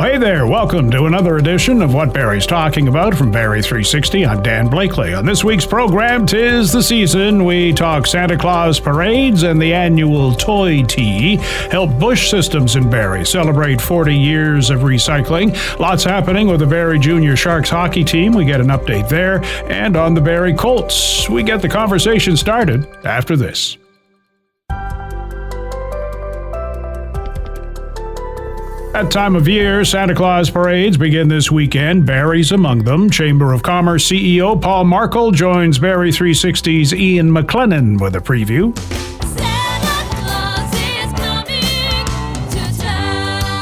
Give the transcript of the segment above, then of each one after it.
hey there. Welcome to another edition of What Barrie's Talking About from Barrie 360. I'm Dan Blakely. On this week's program, 'tis the season. We talk Santa Claus parades and the annual Toy Tea. Help Bush Systems in Barrie celebrate 40 years of recycling. Lots happening with the Barrie Junior Sharks hockey team. We get an update there. And on the Barrie Colts, we get the conversation started after this. That time of year, Santa Claus parades begin this weekend. Barrie's among them. Chamber of Commerce CEO Paul Markle joins Barrie 360's Ian MacLennan with a preview. Santa Claus is coming to town.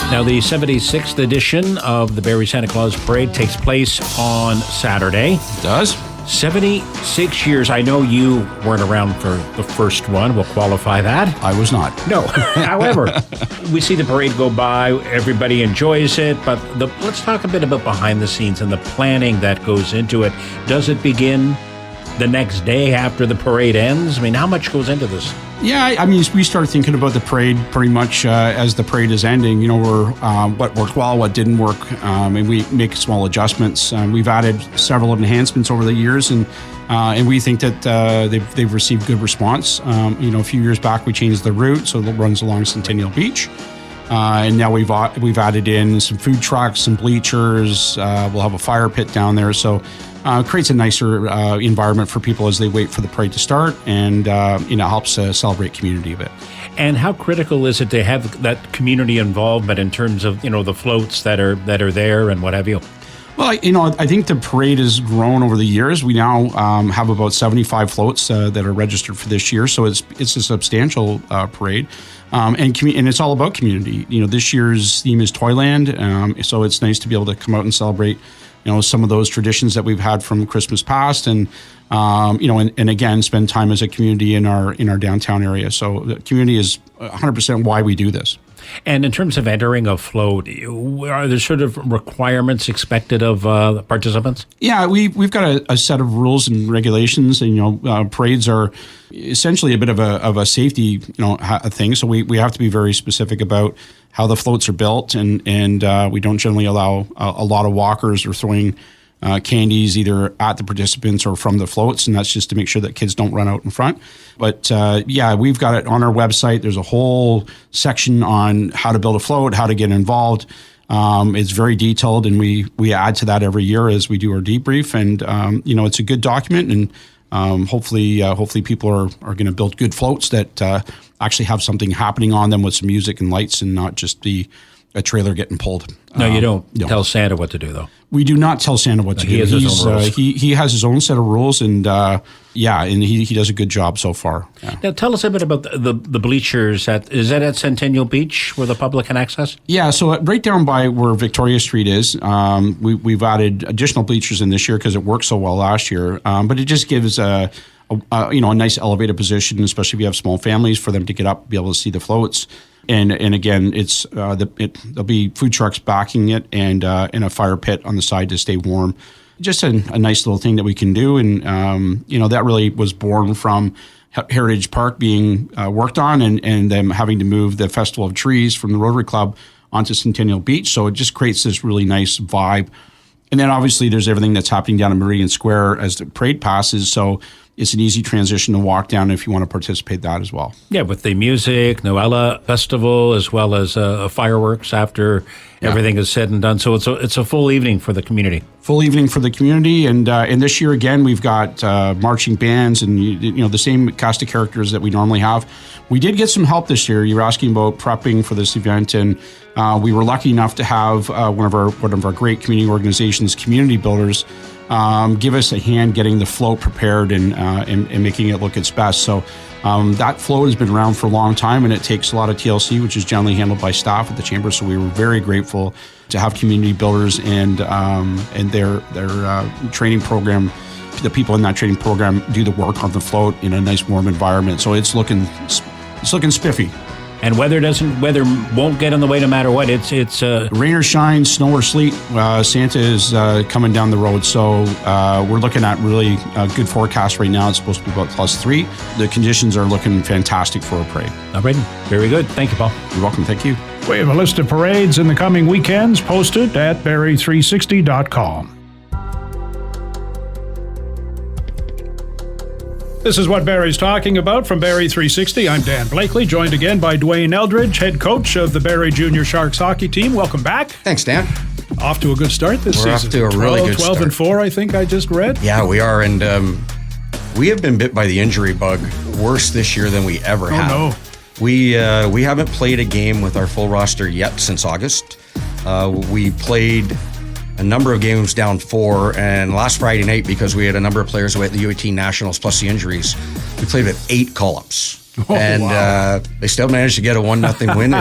Now, the 76th edition of the Barrie Santa Claus Parade takes place on Saturday. It does. 76 years. I know you weren't around for the first one. We'll qualify that. I was not. No. However, we see the parade go by. Everybody enjoys it. But let's talk a bit about behind the scenes and the planning that goes into it. Does it begin the next day after the parade ends? I mean, how much goes into this? Yeah, I mean, we start thinking about the parade pretty much as the parade is ending. You know, what worked well, what didn't work, and we make small adjustments. We've added several enhancements over the years, and we think that they've received good response. You know, a few years back we changed the route, so it runs along Centennial Beach. And now we've added in some food trucks, some bleachers. We'll have a fire pit down there, so it creates a nicer environment for people as they wait for the parade to start, and helps celebrate community a bit. And how critical is it to have that community involvement in terms of the floats that are there and what have you? Well, I think the parade has grown over the years. We now have about 75 floats that are registered for this year, so it's a substantial parade, and it's all about community. This year's theme is Toyland, so it's nice to be able to come out and celebrate, some of those traditions that we've had from Christmas past, and and again spend time as a community in our downtown area. So the community is 100% why we do this. And in terms of entering a float, are there sort of requirements expected of participants? Yeah, we've got a set of rules and regulations, and parades are essentially a bit of a safety thing. So we have to be very specific about how the floats are built, and we don't generally allow a lot of walkers or throwing candies either at the participants or from the floats, and that's just to make sure that kids don't run out in front. But we've got it on our website. There's a whole section on how to build a float, how to get involved. It's very detailed, and we add to that every year as we do our debrief. And it's a good document, and hopefully people are going to build good floats that actually have something happening on them with some music and lights, and not just be a trailer getting pulled. No, you don't tell Santa what to do, though. We do not tell Santa what to do. He has his own rules. He has his own set of rules, and he does a good job so far. Yeah. Now, tell us a bit about the bleachers. Is that at Centennial Beach where the public can access? Yeah, so right down by where Victoria Street is, we've added additional bleachers in this year because it worked so well last year. But it just gives a nice elevated position, especially if you have small families, for them to get up, be able to see the floats. And again, there'll be food trucks backing it, and a fire pit on the side to stay warm. Just a nice little thing that we can do, and that really was born from Heritage Park being worked on, and them having to move the Festival of Trees from the Rotary Club onto Centennial Beach. So it just creates this really nice vibe. And then obviously there's everything that's happening down in Meridian Square as the parade passes. So it's an easy transition to walk down if you want to participate in that as well. Yeah, with the music, Noella Festival, as well as fireworks after everything is said and done. So it's a full evening for the community. Full evening for the community, and this year again we've got marching bands and the same cast of characters that we normally have. We did get some help this year. You were asking about prepping for this event, and we were lucky enough to have one of our great community organizations, Community Builders, give us a hand getting the float prepared and making it look its best. So that float has been around for a long time, and it takes a lot of TLC, which is generally handled by staff at the chamber. So we were very grateful to have Community Builders and their training program. The people in that training program do the work on the float in a nice warm environment. So it's looking spiffy. And weather won't get in the way no matter what. It's rain or shine, snow or sleet. Santa is coming down the road, so we're looking at really good forecast right now. It's supposed to be about +3. The conditions are looking fantastic for a parade. All right, very good. Thank you, Paul. You're welcome. Thank you. We have a list of parades in the coming weekends posted at Barrie360.com. This is what Barrie's talking about from Barrie 360. I'm Dan Blakely, joined again by Dwayne Eldridge, head coach of the Barrie Junior Sharks hockey team. Welcome back. Thanks, Dan. Off to a good start this We're season. off to a really good 12 and 4, I think I just read. Yeah, we are, and we have been bit by the injury bug worse this year than we ever have. Oh, no. We haven't played a game with our full roster yet since August. We played a number of games down 4, and last Friday night, because we had a number of players away at the U18 Nationals plus the injuries, we played with 8 call-ups. Oh, and wow. They still managed to get a 1-0 win.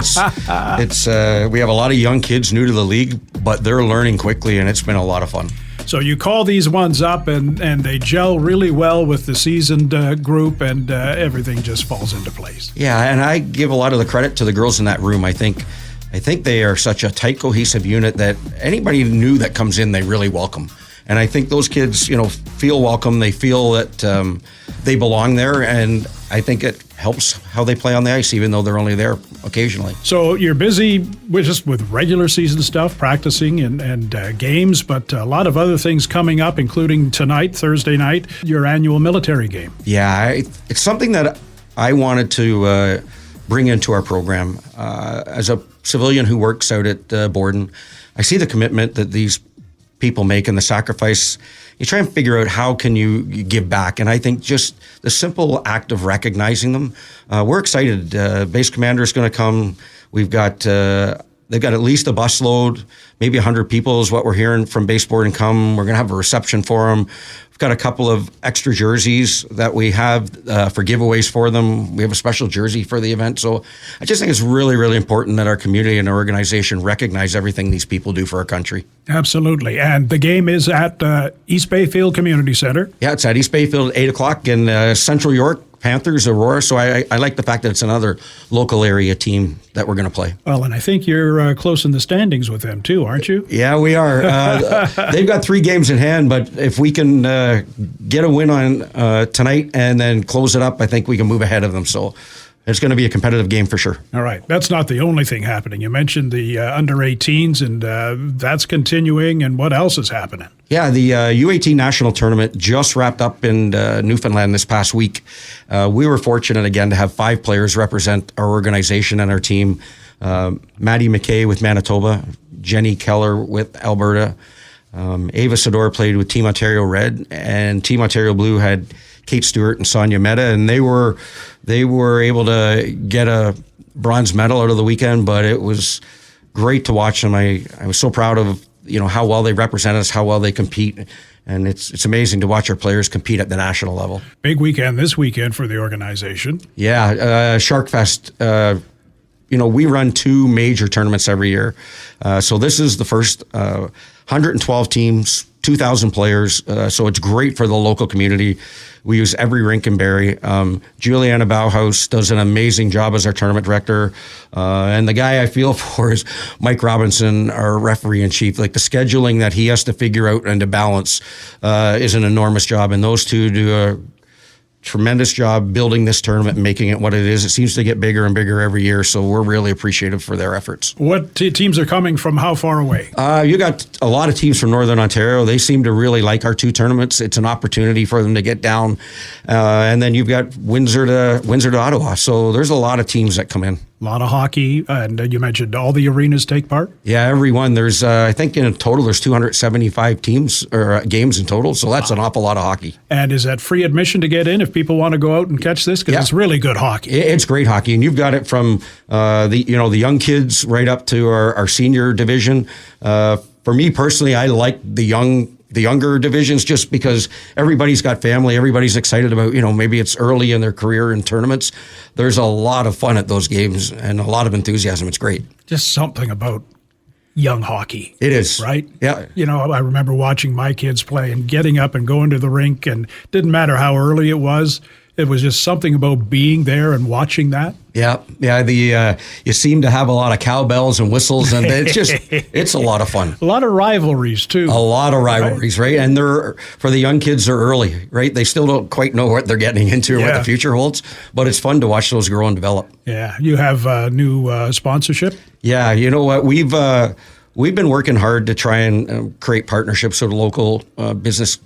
We have a lot of young kids new to the league, but they're learning quickly, and it's been a lot of fun. So you call these ones up, and they gel really well with the seasoned group, and everything just falls into place. Yeah, and I give a lot of the credit to the girls in that room. I think they are such a tight, cohesive unit that anybody new that comes in, they really welcome. And I think those kids, feel welcome. They feel that they belong there, and I think it helps how they play on the ice, even though they're only there occasionally. So you're busy with regular season stuff, practicing and games, but a lot of other things coming up, including tonight, Thursday night, your annual military game. Yeah, it's something that I wanted to bring into our program. As a civilian who works out at Borden, I see the commitment that these people make and the sacrifice. You try and figure out how can you give back, and I think just the simple act of recognizing them. We're excited. Base commander is going to come. We've got they've got at least a busload, maybe 100 people is what we're hearing from Base Borden come. We're going to have a reception for them. We've got a couple of extra jerseys that we have for giveaways for them. We have a special jersey for the event. So I just think it's really, really important that our community and our organization recognize everything these people do for our country. Absolutely. And the game is at East Bayfield Community Center. Yeah, it's at East Bayfield at 8 o'clock in Central York. Panthers, Aurora. So I like the fact that it's another local area team that we're going to play. Well, and I think you're close in the standings with them too, aren't you? Yeah, we are. They've got 3 games in hand, but if we can get a win on tonight and then close it up, I think we can move ahead of them. So it's going to be a competitive game for sure. All right. That's not the only thing happening. You mentioned the under-18s, and that's continuing. And what else is happening? Yeah, the U18 National Tournament just wrapped up in Newfoundland this past week. We were fortunate again to have 5 players represent our organization and our team. Maddie McKay with Manitoba, Jenny Keller with Alberta, Ava Sador played with Team Ontario Red, and Team Ontario Blue had Kate Stewart and Sonia Mehta, and they were able to get a bronze medal out of the weekend, but it was great to watch them. I was so proud of how well they represent us, how well they compete, and it's amazing to watch our players compete at the national level. Big weekend this weekend for the organization. Yeah, Shark Fest. We run 2 major tournaments every year, so this is the first 112 teams, 2,000 players. So it's great for the local community. We use every rink in Barrie. Juliana Bauhaus does an amazing job as our tournament director. And the guy I feel for is Mike Robinson, our referee in chief. Like the scheduling that he has to figure out and to balance is an enormous job. And those two do a tremendous job building this tournament and making it what it is. It seems to get bigger and bigger every year, so we're really appreciative for their efforts. What teams are coming from how far away? You got a lot of teams from Northern Ontario. They seem to really like our 2 tournaments. It's an opportunity for them to get down. And then you've got Windsor to Ottawa. So there's a lot of teams that come in. A lot of hockey, and you mentioned all the arenas take part? Yeah, every one. There's, I think in total, there's 275 teams or games in total, so that's an awful lot of hockey. And is that free admission to get in if people want to go out and catch this? Because it's really good hockey. It's great hockey, and you've got it from the young kids right up to our senior division. For me personally, I like the younger divisions just because everybody's got family, everybody's excited about, maybe it's early in their career in tournaments. There's a lot of fun at those games and a lot of enthusiasm. It's great. Just something about young hockey. It is. Right? Yeah. I remember watching my kids play and getting up and going to the rink, and didn't matter how early it was. It was just something about being there and watching that. Yeah. You seem to have a lot of cowbells and whistles, and it's a lot of fun. A lot of rivalries, too. A lot of rivalries, right? And for the young kids, they're early, right? They still don't quite know what they're getting into or what the future holds, but it's fun to watch those grow and develop. Yeah. You have new sponsorship? Yeah. You know what? We've been working hard to try and create partnerships with local business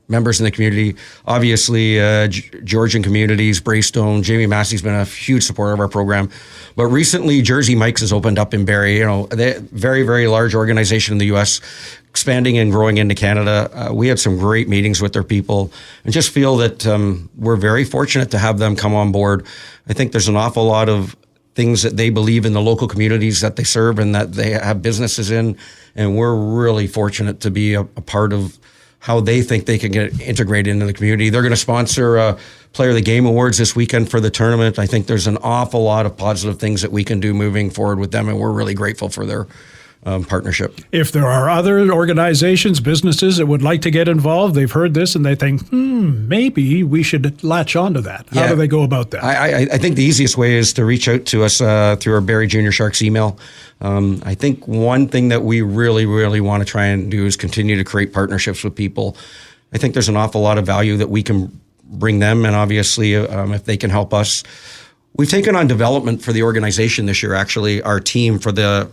members in the community. Obviously, Georgian Communities, Braystone, Jamie Massey's been a huge supporter of our program. But recently, Jersey Mike's has opened up in Barrie. You know, they very, very large organization in the U.S., expanding and growing into Canada. We had some great meetings with their people and just feel that we're very fortunate to have them come on board. I think there's an awful lot of things that they believe in the local communities that they serve and that they have businesses in. And we're really fortunate to be a part of how they think they can get integrated into the community. They're going to sponsor Player of the Game Awards this weekend for the tournament. I think there's an awful lot of positive things that we can do moving forward with them, and we're really grateful for their partnership. If there are other organizations, businesses that would like to get involved, they've heard this and they think, maybe we should latch onto that. How do they go about that? I think the easiest way is to reach out to us through our Barrie Junior Sharks email. I think one thing that we really, really want to try and do is continue to create partnerships with people. I think there's an awful lot of value that we can bring them, and obviously if they can help us. We've taken on development for the organization this year, actually, our team for the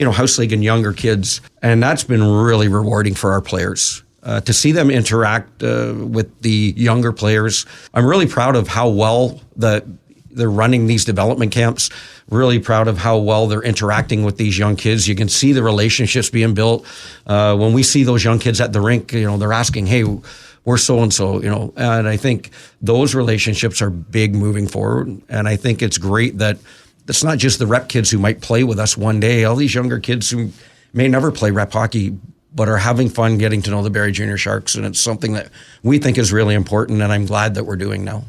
House League and younger kids. And that's been really rewarding for our players. To see them interact with the younger players. I'm really proud of how well they're running these development camps. Really proud of how well they're interacting with these young kids. You can see the relationships being built. When we see those young kids at the rink, they're asking, hey, we're so-and-so, and I think those relationships are big moving forward. And I think it's great that it's not just the rep kids who might play with us one day. All these younger kids who may never play rep hockey, but are having fun getting to know the Barrie Junior Sharks. And it's something that we think is really important, and I'm glad that we're doing now.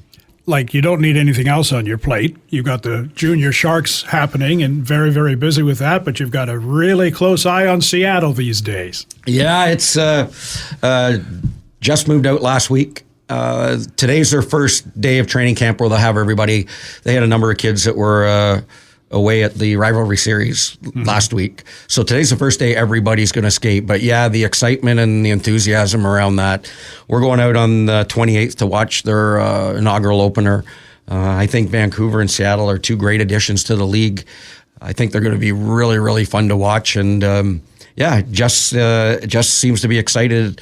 Like, you don't need anything else on your plate. You've got the Junior Sharks happening and very, very busy with that, but you've got a really close eye on Seattle these days. Yeah, it's just moved out last week. Today's their first day of training camp where they'll have everybody. They had a number of kids that were away at the rivalry series last week. So today's the first day everybody's going to skate. But yeah, the excitement and the enthusiasm around that. We're going out on the 28th to watch their inaugural opener. I think Vancouver and Seattle are two great additions to the league. I think they're going to be really, really fun to watch. And just seems to be excited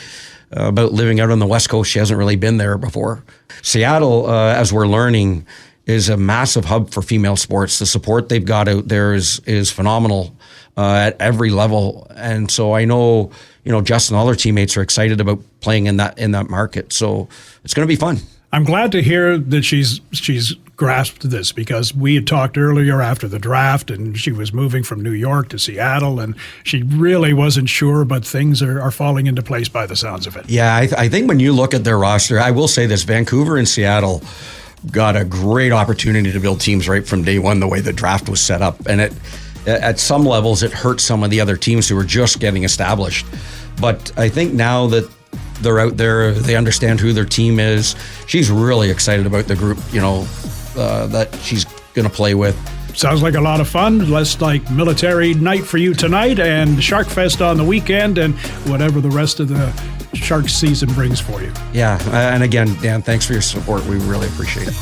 about living out on the West Coast. She hasn't really been there before. Seattle, as we're learning, is a massive hub for female sports. The support they've got out there is phenomenal at every level. And so I know, Justin and all their teammates are excited about playing in that market. So it's going to be fun. I'm glad to hear that she's grasped this, because we had talked earlier after the draft and she was moving from New York to Seattle and she really wasn't sure, but things are falling into place by the sounds of it. Yeah, I think when you look at their roster, I will say this, Vancouver and Seattle got a great opportunity to build teams right from day one, the way the draft was set up. And at some levels, it hurt some of the other teams who were just getting established. But I think now that they're out there, they understand who their team is. She's really excited about the group, that she's going to play with. Sounds like a lot of fun. Less like military night for you tonight and Shark Fest on the weekend and whatever the rest of the Shark season brings for you. Yeah, and again, Dan, thanks for your support. We really appreciate it.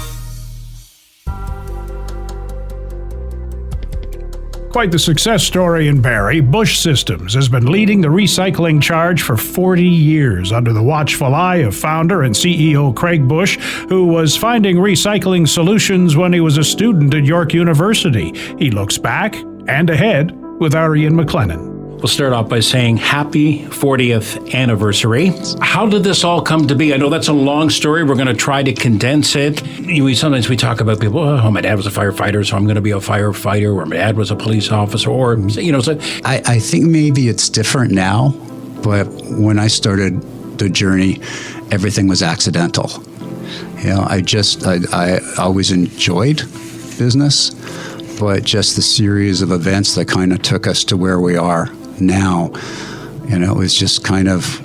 Quite the success story in Barrie. Bush Systems has been leading the recycling charge for 40 years under the watchful eye of founder and CEO Craig Bush, who was finding recycling solutions when he was a student at York University. He looks back and ahead with our Ian MacLennan. We'll start off by saying happy 40th anniversary. How did this all come to be? I know that's a long story. We're going to try to condense it. Sometimes we talk about people, my dad was a firefighter, so I'm going to be a firefighter, or my dad was a police officer, or, So I think maybe it's different now, but when I started the journey, everything was accidental. I always enjoyed business, but just the series of events that kind of took us to where we are now, it was just kind of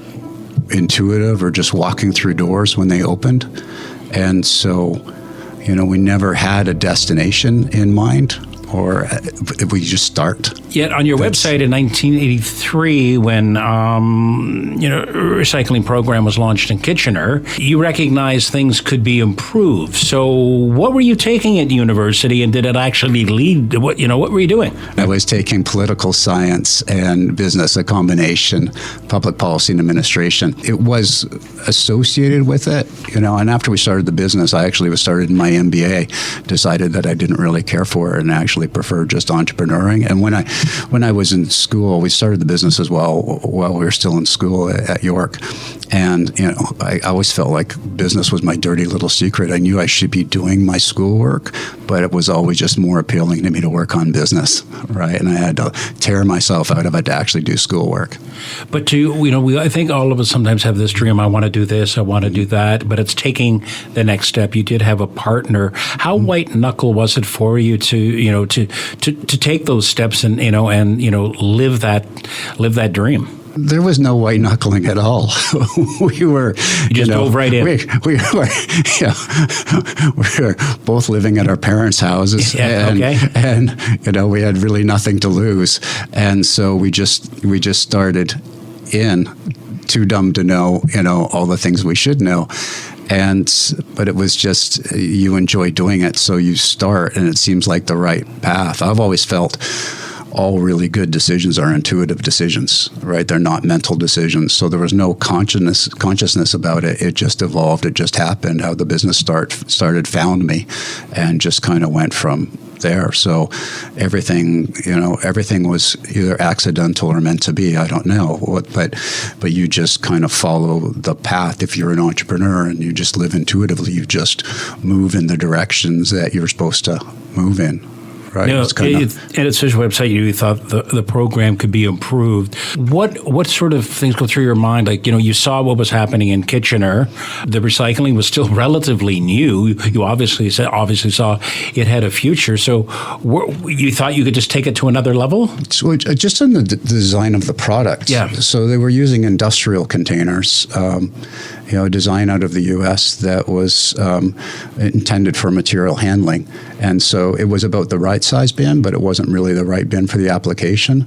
intuitive, or just walking through doors when they opened. And so, we never had a destination in mind, or if we just start. Yet on your website in 1983, when recycling program was launched in Kitchener, you recognized things could be improved. So, what were you taking at university, and did it actually lead to what were you doing? I was taking political science and business, a combination, public policy and administration. It was associated with it, And after we started the business, I actually started my MBA, decided that I didn't really care for it, and actually preferred just entrepreneuring. And when I was in school, we started the business as well while we were still in school at York. And, I always felt like business was my dirty little secret. I knew I should be doing my schoolwork, but it was always just more appealing to me to work on business, right? And I had to tear myself out of it to actually do schoolwork. But I think all of us sometimes have this dream, I want to do this, I want to do that, but it's taking the next step. You did have a partner. How white knuckle was it for you to take those steps and live that dream? There was no white knuckling at all. We were you just dove right in. We were both living at our parents' houses, and we had really nothing to lose, and so we just started in, too dumb to know all the things we should know. But it was just, you enjoy doing it, so you start, and it seems like the right path. I've always felt all really good decisions are intuitive decisions, right? They're not mental decisions. So there was no consciousness about it. It just evolved. It just happened. How the business started found me, and just kind of went from there. So everything was either accidental or meant to be. I don't know, but you just kind of follow the path. If you're an entrepreneur and you just live intuitively, you just move in the directions that you're supposed to move in. Right. At its official website, you thought the program could be improved. What sort of things go through your mind? Like, you saw what was happening in Kitchener. The recycling was still relatively new. You obviously saw it had a future. So you thought you could just take it to another level? So just in the design of the product. Yeah. So they were using industrial containers, design out of the U.S. that was intended for material handling. And so it was about the right size bin, but it wasn't really the right bin for the application.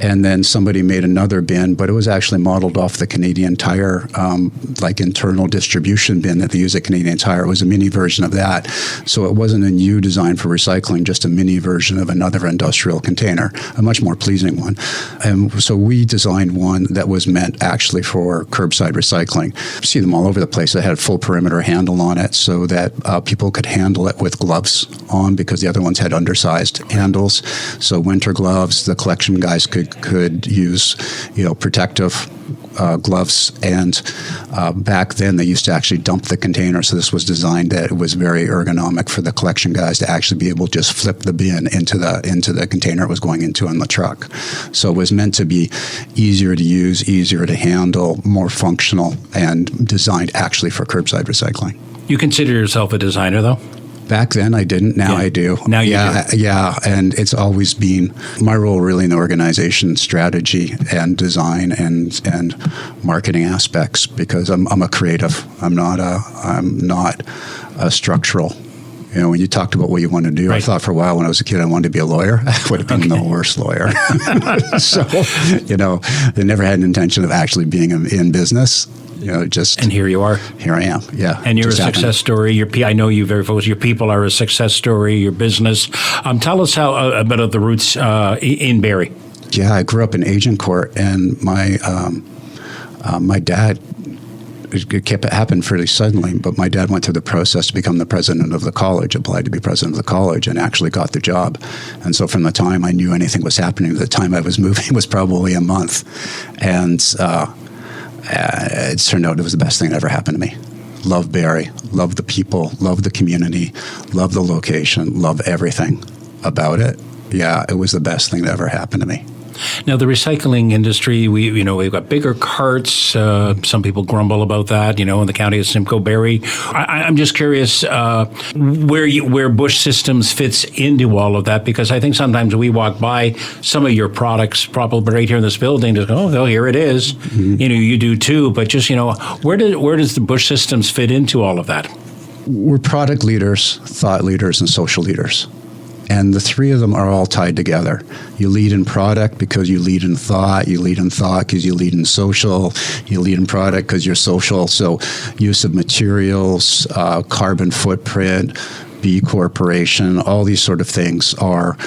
And then somebody made another bin, but it was actually modeled off the Canadian Tire, internal distribution bin that they use at Canadian Tire. It was a mini version of that. So it wasn't a new design for recycling, just a mini version of another industrial container, a much more pleasing one. And so we designed one that was meant actually for curbside recycling. You see them all over the place. It had a full perimeter handle on it so that people could handle it with gloves on, because the other ones had undersized handles. So winter gloves, the collection guys could use, protective gloves. And back then they used to actually dump the container. So this was designed that it was very ergonomic for the collection guys to actually be able to just flip the bin into the container it was going into on the truck. So it was meant to be easier to use, easier to handle, more functional, and designed actually for curbside recycling. You consider yourself a designer, though? Back then I didn't. Now I do. Now you do. Yeah. And it's always been my role really in the organization, strategy and design and marketing aspects, because I'm a creative. I'm not a structural. When you talked about what you want to do, right. I thought for a while when I was a kid I wanted to be a lawyer. I would have been the worst lawyer. So, they never had an intention of actually being in business. And here you are. Here I am, yeah. And you're a success story. I know you very focused. Your people are a success story, your business. Tell us a bit of the roots in Barrie. Yeah, I grew up in Agincourt, and my dad, it happened fairly suddenly, but my dad went through the process to become the president of the college, applied to be president of the college, and actually got the job. And so from the time I knew anything was happening to the time I was moving was probably a month. And it turned out it was the best thing that ever happened to me. Love Barrie, love the people, love the community, love the location, love everything about it. Yeah, it was the best thing that ever happened to me. Now, the recycling industry, we've got bigger carts. Some people grumble about that, in the county of Simcoe, Barrie. I'm just curious where Bush Systems fits into all of that, because I think sometimes we walk by some of your products, probably right here in this building, just go, oh, here it is. Mm-hmm. You do too. But just, where does the Bush Systems fit into all of that? we're product leaders, thought leaders, and social leaders. And the three of them are all tied together. You lead in product because you lead in thought. You lead in thought because you lead in social. You lead in product because you're social. So use of materials, carbon footprint, B Corporation, all these sort of things are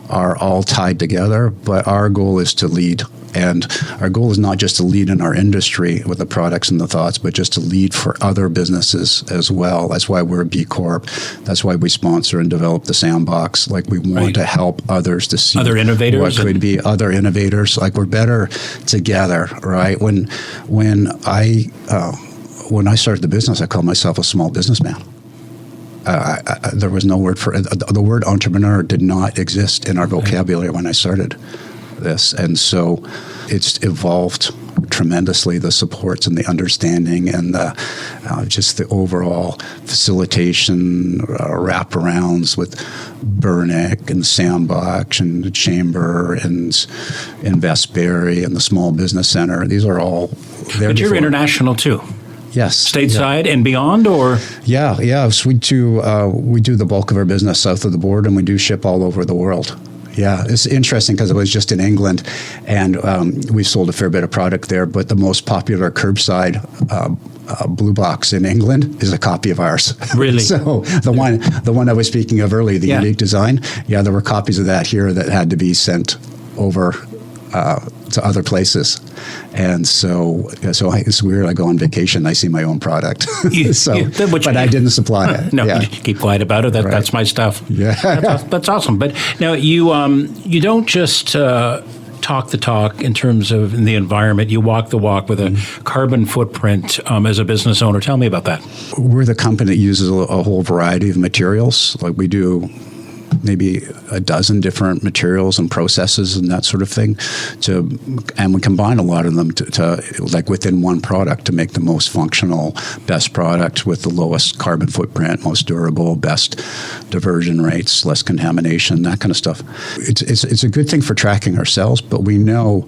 all tied together. But our goal is to lead. And our goal is not just to lead in our industry with the products and the thoughts, but just to lead for other businesses as well. That's why we're a B Corp. That's why we sponsor and develop the Sandbox. Like, we want to help others to see Other innovators what could be other innovators. Like, we're better together, right? When I started the business, I called myself a small businessman. There was no word for it. The word entrepreneur did not exist in our vocabulary when I started this, and so it's evolved tremendously. The supports and the understanding and the just the overall facilitation, wraparounds with Burnick and Sandbox and the Chamber and Invest Barrie and the Small Business Center. These are all there. But you're before. International too. Yes. Stateside and beyond, or? Yeah. So we do the bulk of our business south of the border, and we do ship all over the world. Yeah, it's interesting because I was just in England, and we sold a fair bit of product there. But the most popular curbside blue box in England is a copy of ours. Really? So the one I was speaking of earlier, the unique design. Yeah, there were copies of that here that had to be sent over to other places. And so it's weird. I go on vacation, I see my own product. But I didn't supply it. No, keep quiet about it. That's my stuff. Yeah, that's awesome. But now you don't just talk the talk in terms of the environment. You walk the walk with a carbon footprint as a business owner. Tell me about that. We're the company that uses a whole variety of materials. Like, we do maybe a dozen different materials and processes and that sort of thing, and we combine a lot of them to like within one product to make the most functional, best product with the lowest carbon footprint, most durable, best diversion rates, less contamination, that kind of stuff. It's a good thing for tracking ourselves, but we know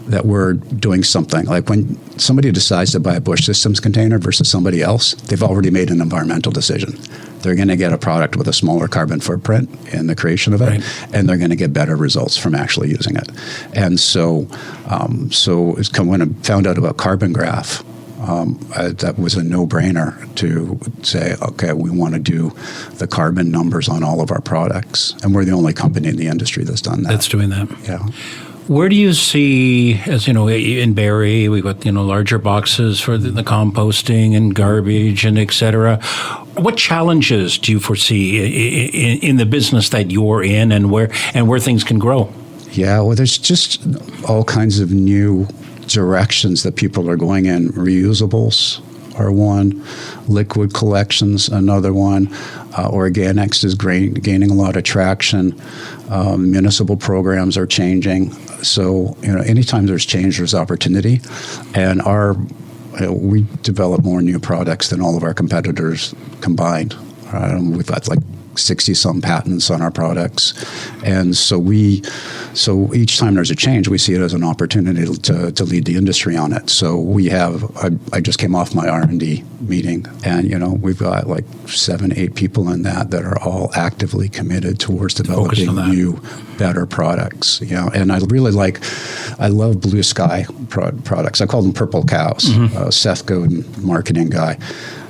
that we're doing something. Like, when somebody decides to buy a Bush Systems container versus somebody else, they've already made an environmental decision. They're going to get a product with a smaller carbon footprint in the creation of it, and they're going to get better results from actually using it. And so when I found out about Carbon Graph, that was a no-brainer to say, okay, we want to do the carbon numbers on all of our products, and we're the only company in the industry that's done that. That's doing that. Yeah. Where do you see, as you know, in Barrie, we've got larger boxes for the composting and garbage and et cetera. What challenges do you foresee in the business that you're in, and where things can grow? Yeah, well, there's just all kinds of new directions that people are going in. Reusables are one, liquid collections another one. Organics is gaining a lot of traction. Municipal programs are changing. So, anytime there's change, there's opportunity. And we develop more new products than all of our competitors combined. We've got like 60-some patents on our products. And so each time there's a change, we see it as an opportunity to lead the industry on it. So I just came off my R&D meeting, and, we've got like 7-8 people in that are all actively committed towards developing new, better products. And I love blue sky products. I call them purple cows. Seth Godin, marketing guy,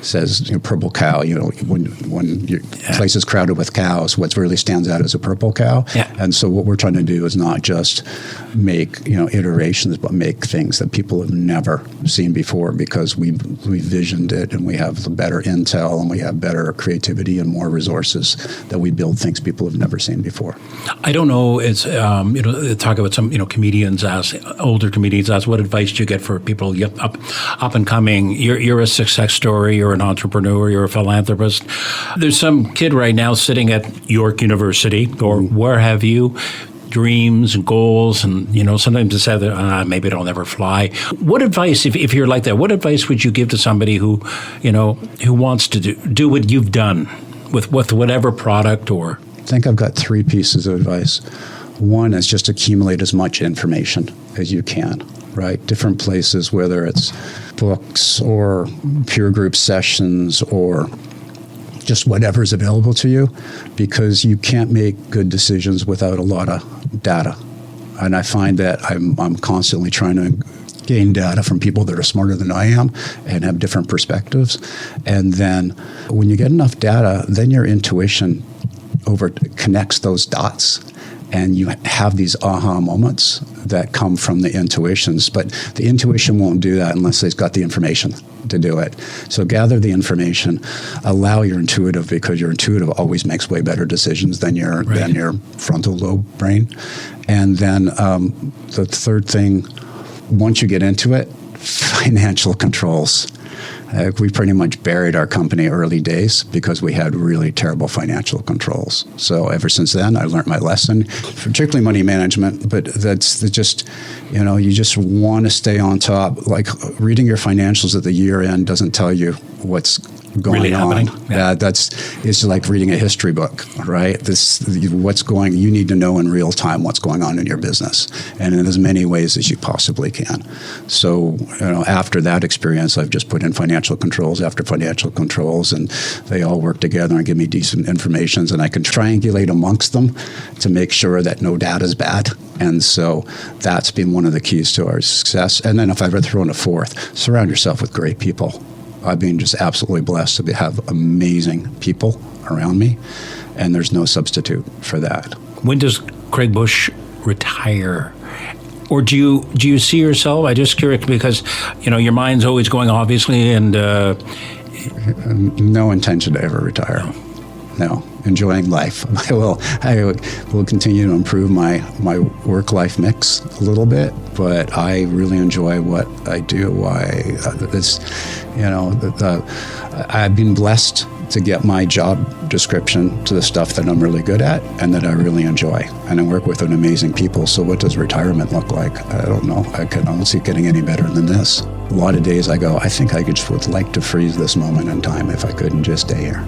says purple cow. When your place is crowded with cows, what really stands out is a purple cow. Yeah. And so what we're trying to do is not just make iterations, but make things that people have never seen before, because we visioned it, and we have better intel, and we have better creativity and more resources that we build things people have never seen before. I don't know. It's talk about some comedians older comedians ask, what advice do you get for people up and coming? You're a success story. You're an entrepreneur, you're a philanthropist. There's some kid right now sitting at York University or where have you, dreams and goals, and sometimes it's said maybe it'll never fly. What advice, if you're like that, what advice would you give to somebody who wants to do what you've done with whatever product? Or I think I've got 3 pieces of advice. One is just accumulate as much information as you can. Right, different places, whether it's books or peer group sessions or just whatever's available to you, because you can't make good decisions without a lot of data. And I find that I'm constantly trying to gain data from people that are smarter than I am and have different perspectives. And then when you get enough data, then your intuition connects those dots, and you have these aha moments that come from the intuitions. But the intuition won't do that unless it's got the information to do it. So gather the information, allow your intuitive, because your intuitive always makes way better decisions than your frontal lobe brain. And then the third thing, once you get into it, financial controls. We pretty much buried our company early days because we had really terrible financial controls. So ever since then, I learned my lesson, particularly money management. But that's just, you just want to stay on top. Like reading your financials at the year end doesn't tell you what's going really on. happening. Yeah. It's like reading a history book, right? You need to know in real time what's going on in your business, and in as many ways as you possibly can. So, after that experience, I've just put in financial controls after financial controls, and they all work together and give me decent information, and I can triangulate amongst them to make sure that no data is bad. And so that's been one of the keys to our success. And then if I've ever thrown a fourth, surround yourself with great people. I've been just absolutely blessed to have amazing people around me, and there's no substitute for that. When does Craig Bush retire? Or do you see yourself? I'm just curious because, your mind's always going, obviously, and... No intention to ever retire. No, enjoying life. I will continue to improve my work-life mix a little bit, but I really enjoy what I do. I've been blessed to get my job description to the stuff that I'm really good at and that I really enjoy. And I work with an amazing people. So what does retirement look like? I don't know. I don't see it getting any better than this. A lot of days I go, I think I just would like to freeze this moment in time if I could and just stay here.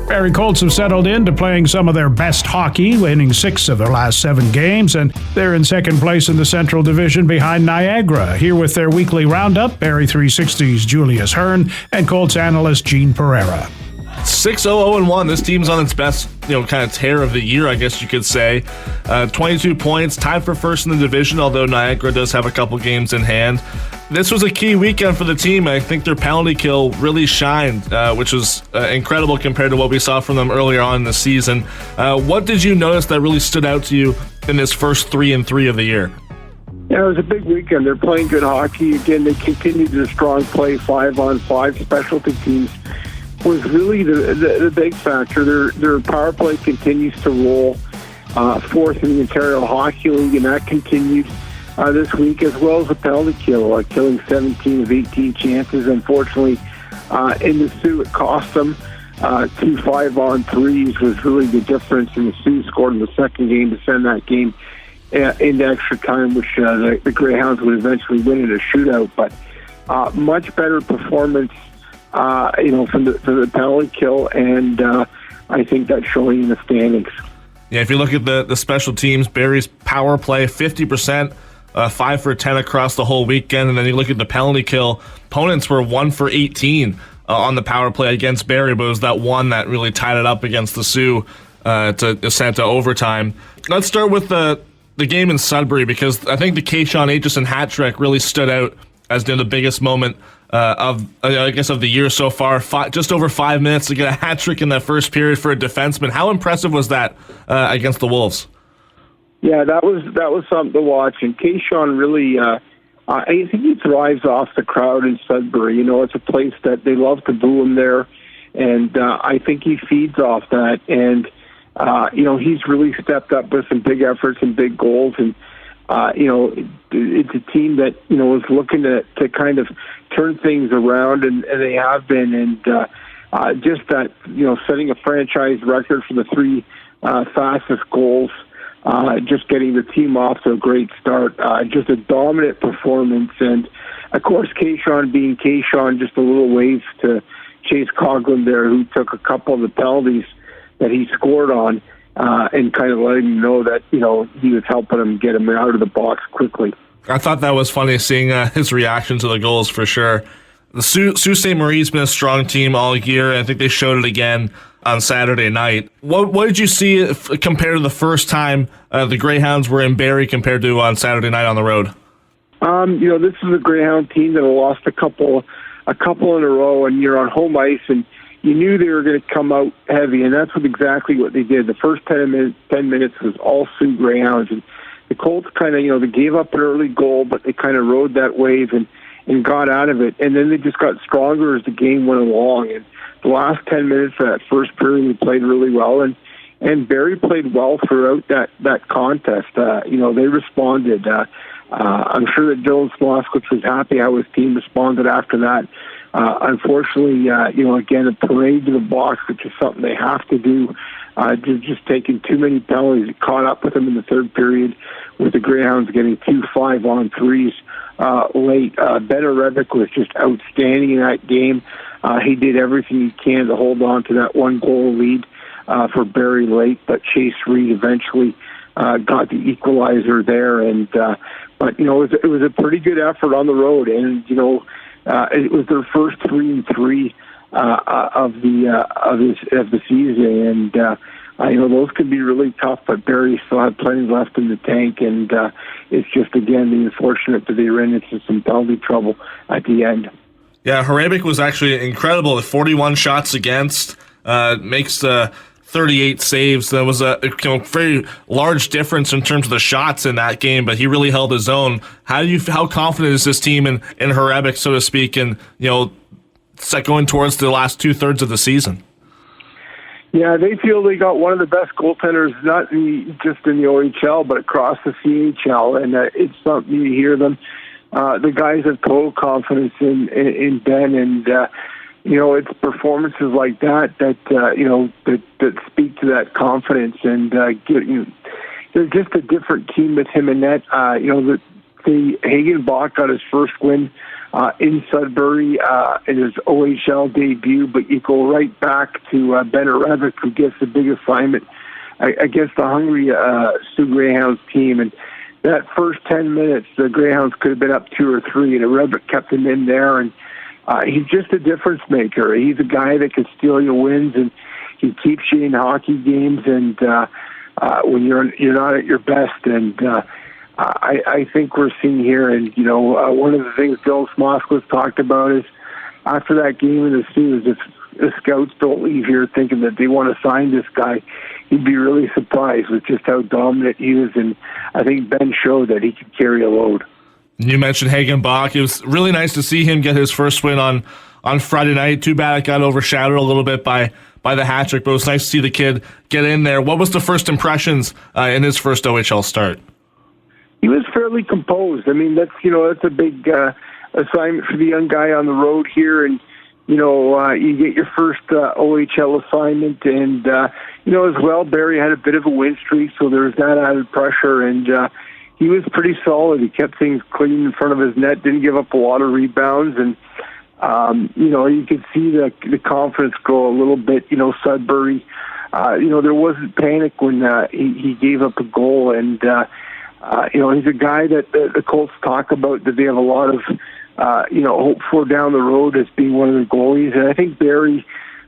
Barrie Colts have settled into playing some of their best hockey, winning 6 of their last 7 games, and they're in second place in the Central Division behind Niagara. Here with their weekly roundup, Barrie 360's Julius Hearn and Colts analyst Gene Pereira. 6-0-0-1. This team's on its best, kind of tear of the year, I guess you could say. 22 points, tied for first in the division, although Niagara does have a couple games in hand. This was a key weekend for the team. I think their penalty kill really shined, which was incredible compared to what we saw from them earlier on in the season. What did you notice that really stood out to you in this first 3-3 of the year? Yeah, it was a big weekend. They're playing good hockey. Again, they continued their strong play, 5-on-5 specialty teams was really the big factor. Their power play continues to roll, fourth in the Ontario Hockey League, and that continued this week, as well as the penalty kill, killing 17 of 18 chances. Unfortunately, in the Sioux, it cost them. 2 5-on-3s was really the difference, and the Sioux scored in the second game to send that game into extra time, which the Greyhounds would eventually win in a shootout. But much better performance from the penalty kill, and I think that's showing in the standings. Yeah, if you look at the special teams, Barrie's power play, 50%, 5 for 10 across the whole weekend, and then you look at the penalty kill, opponents were 1 for 18 on the power play against Barrie, but it was that one that really tied it up against the Sioux to send to overtime. Let's start with the game in Sudbury, because I think the Keishon Aitchison hat trick really stood out as the biggest moment of the year so far. Just over 5 minutes to get a hat trick in that first period for a defenseman. How impressive was that against the Wolves? Yeah, that was something to watch. And Keishon really, I think he thrives off the crowd in Sudbury. It's a place that they love to boo him there, and I think he feeds off that. And he's really stepped up with some big efforts and big goals. And it's a team that is looking to kind of turn things around, and they have been. And just that setting a franchise record for the 3 fastest goals. Just getting the team off to a great start. Just a dominant performance. And, of course, Keishon being Keishon, just a little ways to Chase Coughlin there, who took a couple of the penalties that he scored on and kind of letting him know that, he was helping him get him out of the box quickly. I thought that was funny seeing his reaction to the goals for sure. The Sault Ste. Marie's been a strong team all year, and I think they showed it again on Saturday night. What did you see compared to the first time the Greyhounds were in Barrie compared to on Saturday night on the road? This is a Greyhound team that lost a couple in a row, and you're on home ice, and you knew they were going to come out heavy, and that's exactly what they did. The first 10 minutes was all Sioux Greyhounds, and the Colts kind of, they gave up an early goal, but they kind of rode that wave and got out of it. And then they just got stronger as the game went along. And the last 10 minutes of that first period, they played really well. And Barrie played well throughout that contest. They responded. I'm sure that Dylan Smoskowitz was happy how his team responded after that. Unfortunately, again, a parade to the box, which is something they have to do. Just taking too many penalties. It caught up with them in the third period, with the Greyhounds getting 2 5-on-3s late. Ben Arebic was just outstanding in that game. He did everything he can to hold on to that 1-goal lead for Barrie late, but Chase Reed eventually got the equalizer there. But it was a pretty good effort on the road, and it was their first 3-3 of the season, and those could be really tough. But Barrie still had plenty left in the tank, and it's just again the unfortunate that they ran into some penalty trouble at the end. Yeah, Horebic was actually incredible with 41 shots against, makes 38 saves. There was a very large difference in terms of the shots in that game, but he really held his own. How confident is this team in Horebic, so to speak, and going towards the last 2/3 of the season? Yeah, they feel they got one of the best goaltenders, not just in the OHL, but across the CHL, and it's something you hear them. The guys have total confidence in Ben, and it's performances like that speak to that confidence, and they're just a different team with him in net. The Hagenbach got his first win in Sudbury in his OHL debut, but you go right back to Ben Arebic, who gets the big assignment against the hungry Sioux Greyhounds team. And that first 10 minutes, the Greyhounds could have been up 2 or 3, and Arebic kept him in there. And he's just a difference maker. He's a guy that can steal your wins, and he keeps you in hockey games. And when you're not at your best, and I think we're seeing here, and one of the things Bill Smoskowitz talked about is after that game in the Sioux, if the scouts don't leave here thinking that they want to sign this guy, he'd be really surprised with just how dominant he is, and I think Ben showed that he could carry a load. You mentioned Hagenbach. It was really nice to see him get his first win on Friday night. Too bad it got overshadowed a little bit by the hat trick, but it was nice to see the kid get in there. What was the first impressions in his first OHL start? He was fairly composed. I mean, that's a big assignment for the young guy on the road here, and you get your first OHL assignment, and as well, Barrie had a bit of a win streak, so there was that added pressure, and he was pretty solid. He kept things clean in front of his net, didn't give up a lot of rebounds, and you could see the confidence grow a little bit. Sudbury, there wasn't panic when he gave up a goal, and he's a guy that the Colts talk about, that they have a lot of hope for down the road as being one of the goalies. And I think Barrie,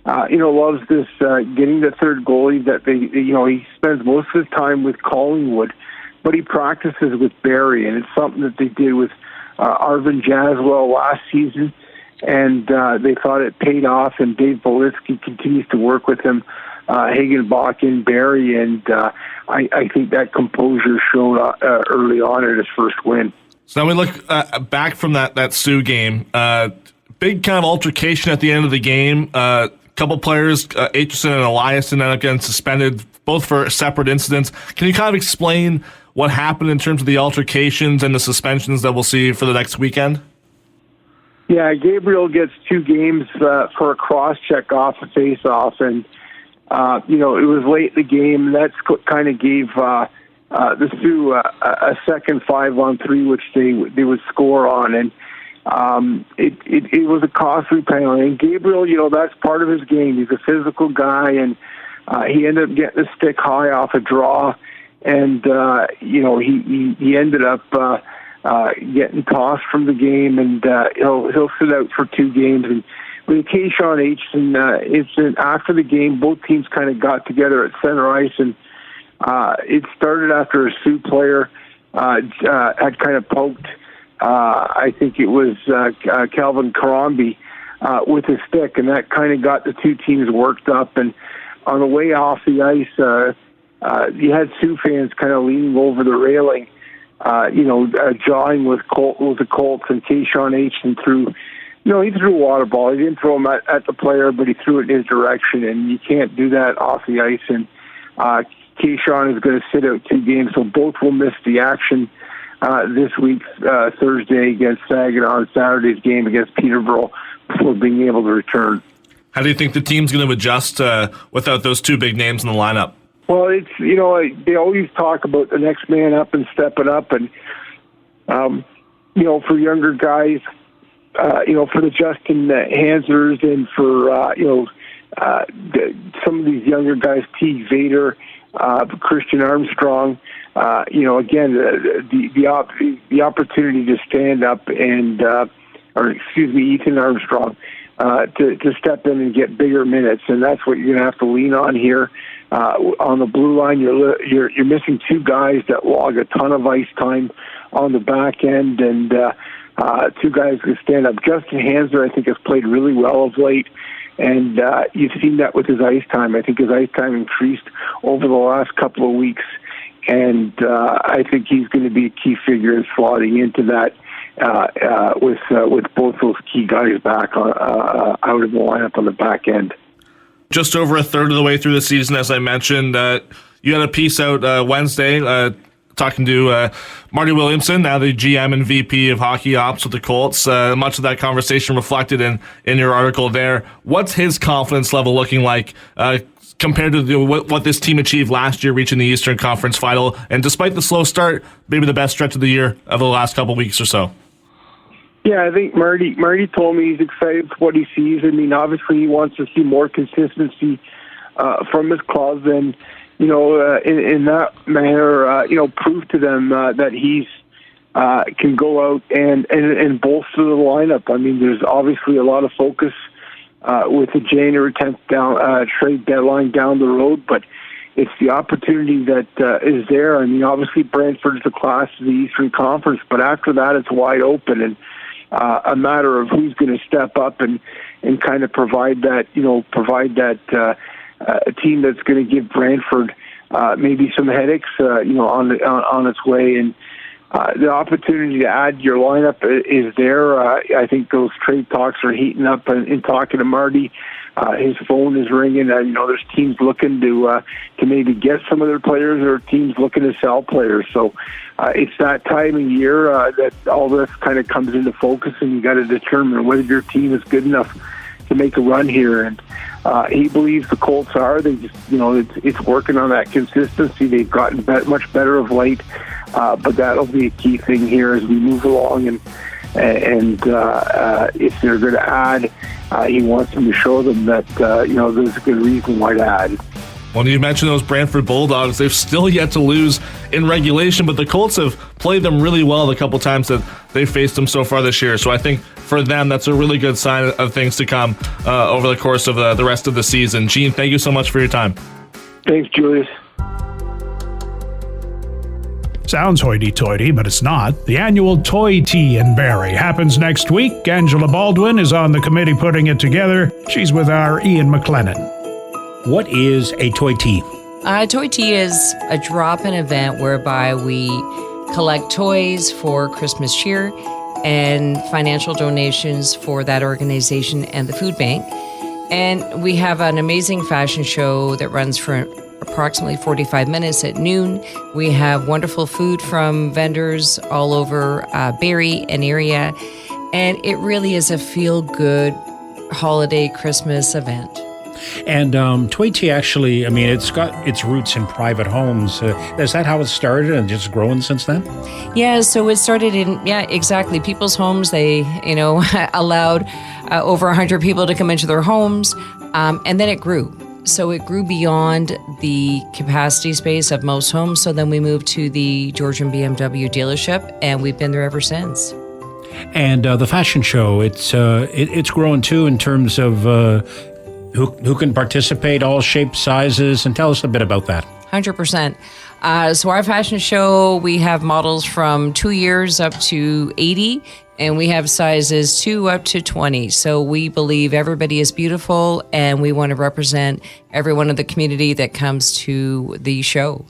loves this getting the third goalie that he spends most of his time with Collingwood, but he practices with Barrie, and it's something that they did with Arvin Jaswell last season, and they thought it paid off, and Dave Bolitsky continues to work with him, Hagenbach and Barrie, and I think that composure showed early on in his first win. So now we look back from that Sioux game. Big kind of altercation at the end of the game. Couple players, Aitchison and Eliasson, ended up getting suspended, both for separate incidents. Can you kind of explain what happened in terms of the altercations and the suspensions that we'll see for the next weekend? Yeah, Gabriel gets 2 games for a cross-check off a face-off, and it was late in the game. That's kind of gave the Sioux a second 5-on-3, which they would score on, and it was a costly penalty. And Gabriel, that's part of his game. He's a physical guy, and he ended up getting the stick high off a draw, and he ended up getting tossed from the game, and he'll sit out for 2 games. And with the Keyshawn Aitchison incident after the game, both teams kind of got together at center ice, and it started after a Sioux player had kind of poked. I think it was Calvin Karambi with his stick, and that kind of got the 2 teams worked up. And on the way off the ice, you had Sioux fans kind of leaning over the railing, jawing with the Colts, and Keyshawn Aitchison threw. He threw a water ball. He didn't throw him at the player, but he threw it in his direction, and you can't do that off the ice. And Keyshawn is going to sit out 2 games, so both will miss the action this week, Thursday against Saginaw, and Saturday's game against Peterborough before being able to return. How do you think the team's going to adjust without those 2 big names in the lineup? Well, it's they always talk about the next man up and stepping up, and for younger guys. For the Justin Hansers and for, some of these younger guys, Teague Vader, Christian Armstrong, again, the opportunity to stand up and, Ethan Armstrong, to step in and get bigger minutes. And that's what you're going to have to lean on here. On the blue line, you're missing 2 guys that log a ton of ice time on the back end, and, 2 guys can stand up. Justin Hanser, I think, has played really well of late, and you've seen that with his ice time. I think his ice time increased over the last couple of weeks, and I think he's going to be a key figure in slotting into that with both those key guys back out of the lineup on the back end. Just over a third of the way through the season, as I mentioned, you had a piece out Wednesday talking to Marty Williamson, now the GM and VP of Hockey Ops with the Colts. Much of that conversation reflected in your article there. What's his confidence level looking like compared to what this team achieved last year, reaching the Eastern Conference Final? And despite the slow start, maybe the best stretch of the year of the last couple weeks or so. Yeah, I think Marty told me he's excited for what he sees. I mean, obviously he wants to see more consistency from his club, and in that manner, prove to them that he's can go out and bolster the lineup. I mean, there's obviously a lot of focus with the January 10th trade deadline down the road, but it's the opportunity that is there. I mean, obviously Brantford is the class of the Eastern Conference, but after that, it's wide open, and a matter of who's going to step up and kind of provide that a team that's going to give Brantford maybe some headaches, on its way. And the opportunity to add your lineup is there. I think those trade talks are heating up. In talking to Marty, his phone is ringing. There's teams looking to maybe get some of their players, or teams looking to sell players. So it's that time of year that all this kind of comes into focus, and you got to determine whether your team is good enough to make a run here. And he believes the Colts are. They just, it's working on that consistency. They've gotten much better of late, but that'll be a key thing here as we move along. And if they're going to add, he wants them to show them that there's a good reason why to add. Well, you mentioned those Brantford Bulldogs. They've still yet to lose in regulation, but the Colts have played them really well the couple times that they've faced them so far this year. So I think for them, that's a really good sign of things to come over the course of the rest of the season. Gene, thank you so much for your time. Thanks, Julius. Sounds hoity-toity, but it's not. The annual Toy Tea in Barrie happens next week. Angela Baldwin is on the committee putting it together. She's with our Ian MacLennan. What is a toy tea? Toy Tea is a drop-in event whereby we collect toys for Christmas cheer and financial donations for that organization and the food bank. And we have an amazing fashion show that runs for approximately 45 minutes at noon. We have wonderful food from vendors all over Barrie and area. And it really is a feel-good holiday Christmas event. And Toy Tea actually, it's got its roots in private homes. Is that how it started and just grown since then? Yeah, so it started in, exactly, people's homes. They, allowed over 100 people to come into their homes, and then it grew. So it grew beyond the capacity space of most homes. So then we moved to the Georgian BMW dealership, and we've been there ever since. And the fashion show, it's grown too in terms of who can participate, all shapes, sizes, and tell us a bit about that. 100%. So our fashion show, we have models from 2 years up to 80, and we have sizes 2 up to 20. So we believe everybody is beautiful, and we want to represent everyone in the community that comes to the show.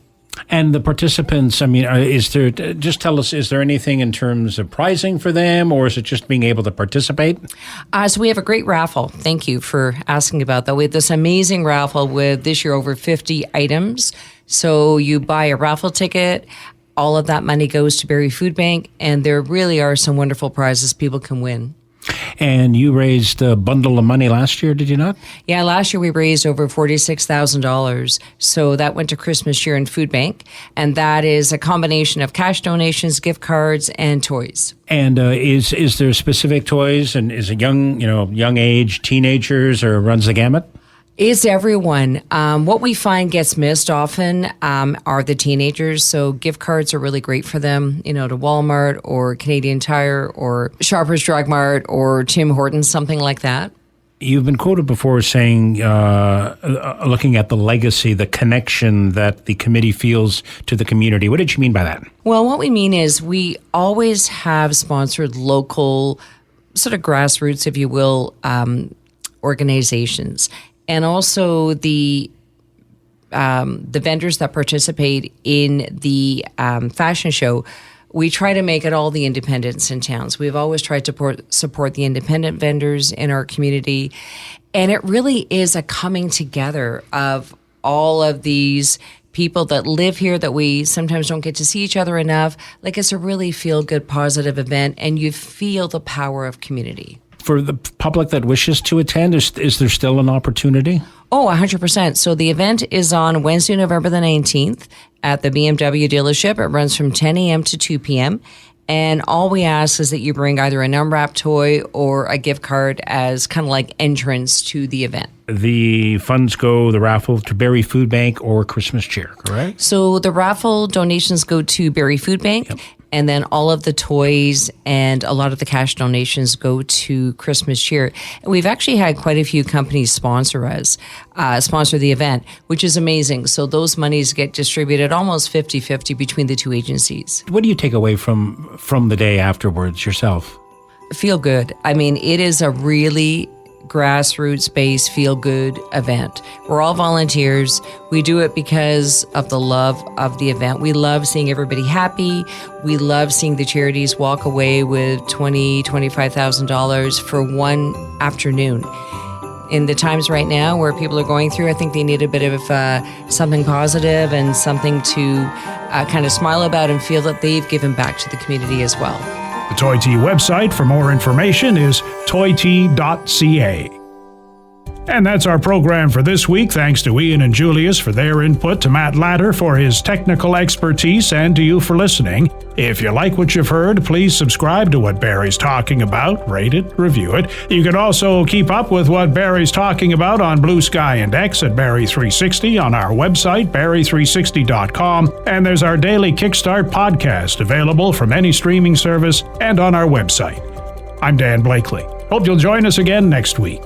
And the participants, I mean, just tell us, is there anything in terms of pricing for them, or is it just being able to participate? So we have a great raffle. Thank you for asking about that. We have this amazing raffle with this year over 50 items. So you buy a raffle ticket, all of that money goes to Barrie Food Bank, and there really are some wonderful prizes people can win. And you raised a bundle of money last year, did you not? Yeah, last year we raised over $46,000. So that went to Christmas Cheer and Food Bank. And that is a combination of cash donations, gift cards, and toys. And is there specific toys, and is it young age, teenagers, or runs the gamut? It's everyone. What we find gets missed often are the teenagers. So gift cards are really great for them, to Walmart or Canadian Tire or Shoppers Drug Mart or Tim Hortons, something like that. You've been quoted before saying, looking at the legacy, the connection that the committee feels to the community. What did you mean by that? Well, what we mean is we always have sponsored local, sort of grassroots, if you will, organizations. And also the vendors that participate in the fashion show, we try to make it all the independents in towns. We've always tried to support the independent vendors in our community. And it really is a coming together of all of these people that live here that we sometimes don't get to see each other enough. Like, it's a really feel-good, positive event, and you feel the power of community. For the public that wishes to attend, is there still an opportunity? Oh, 100%. So the event is on Wednesday, November the 19th at the BMW dealership. It runs from 10 a.m. to 2 p.m. And all we ask is that you bring either an unwrapped toy or a gift card as kind of like entrance to the event. The funds go, the raffle, to Barrie Food Bank or Christmas Cheer, correct? So the raffle donations go to Barrie Food Bank. Yep. And then all of the toys and a lot of the cash donations go to Christmas Cheer. And we've actually had quite a few companies sponsor the event, which is amazing. So those monies get distributed almost 50-50 between the two agencies. What do you take away from the day afterwards yourself? Feel good. I mean, it is a really grassroots-based feel-good event. We're all volunteers. We do it because of the love of the event. We love seeing everybody happy. We love seeing the charities walk away with $20,000, $25,000 for one afternoon. In the times right now where people are going through, I think they need a bit of something positive and something to kind of smile about and feel that they've given back to the community as well. The Toy Tea website for more information is toytea.ca. And that's our program for this week. Thanks to Ian and Julius for their input, to Matt Latter for his technical expertise, and to you for listening. If you like what you've heard, please subscribe to What Barrie's Talking About, rate it, review it. You can also keep up with What Barrie's Talking About on Blue Sky and X at Barrie360, on our website, Barrie360.com, and there's our daily Kickstart podcast available from any streaming service and on our website. I'm Dan Blakely. Hope you'll join us again next week.